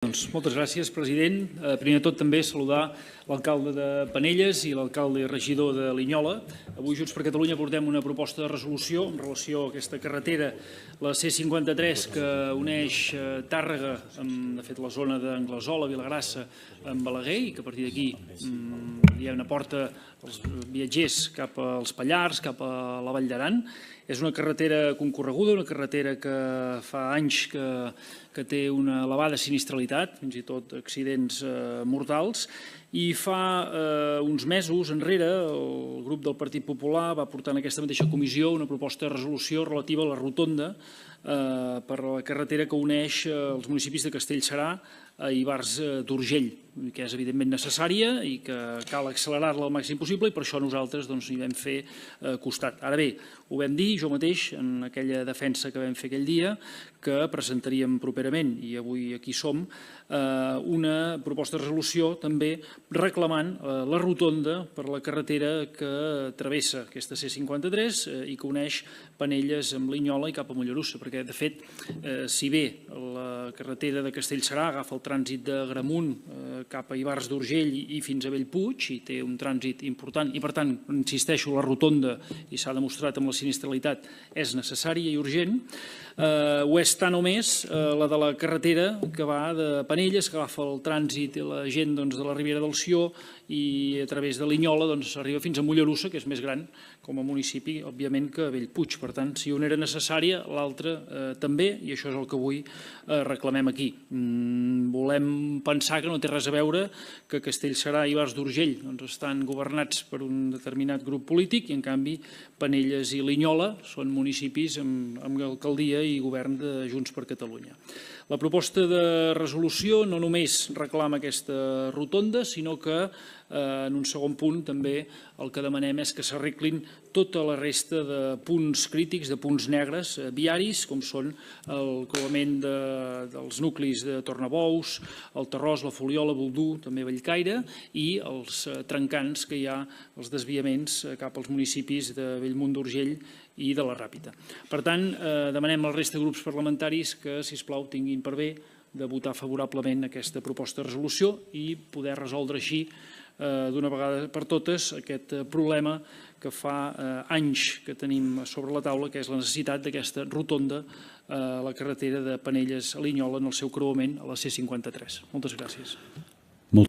Moltes gràcies, president. Primer de tot també saludar l'alcalde de Penelles i l'alcalde i regidor de Linyola. Avui Junts per Catalunya portem una proposta de resolució en relació a aquesta carretera, la C53, que uneix Tàrrega, de fet la zona d'Anglesola, Vilagrassa, amb Balaguer, i que a partir d'aquí hi ha una porta als viatgers cap als Pallars, cap a la Vall d'Aran. És una carretera concorreguda, una carretera que fa anys que té una elevada sinistralitat, fins i tot accidents mortals, i fa uns mesos enrere el grup del Partit Popular va portar en aquesta mateixa comissió una proposta de resolució relativa a la rotonda per la carretera que uneix els municipis de Castellserà a Ivars d'Urgell, que és evidentment necessària i que cal accelerar-la al màxim possible, i per això nosaltres hi vam fer costat. Ara bé, ho vam dir jo mateix en aquella defensa que vam fer aquell dia, que presentaríem properament, i avui aquí som, una proposta de resolució també reclamant la rotonda per la carretera que travessa aquesta C53 i que uneix Penelles amb Linyola i cap a Mollerussa, perquè de fet, si bé la carretera de Castellserà agafa el trànsit de Gramunt cap a Ivars d'Urgell i fins a Bellpuig, i té un trànsit important, i per tant, insisteixo, la rotonda, i s'ha demostrat amb la sinistralitat, és necessària i urgent, ho és tant o més la de la carretera que va de Penelles, que agafa el trànsit i la gent de la Ribera del Sió i a través de Linyola arriba fins a Mollerussa, que és més gran com a municipi, òbviament, que Bellpuig. Per tant, si una era necessària, l'altra també, i això és el que avui reclamem aquí. Volem pensar que no té res a veure que Castellserà i Ivars d'Urgell estan governats per un determinat grup polític i, en canvi, Penelles i Linyola són municipis amb alcaldia i govern de Junts per Catalunya. La proposta de resolució no només reclama aquesta rotonda, sinó que en un segon punt també el que demanem és que s'arreglin tota la resta de punts crítics, de punts negres viaris, com són el creuament dels nuclis de Tornabous, el Tarròs, la Foliola, Boldú, també Bellcaire, i els trencants que hi ha, els desviaments cap als municipis de Bellmunt d'Urgell i de la Ràpita. Per tant, demanem a la resta de grups parlamentaris que, sisplau, tinguin per bé de votar favorablement aquesta proposta de resolució i poder resoldre així d'una vegada per totes aquest problema que fa anys que tenim sobre la taula, que és la necessitat d'aquesta rotonda a la carretera de Penelles a Linyola en el seu creuament a la C53. Moltes gràcies.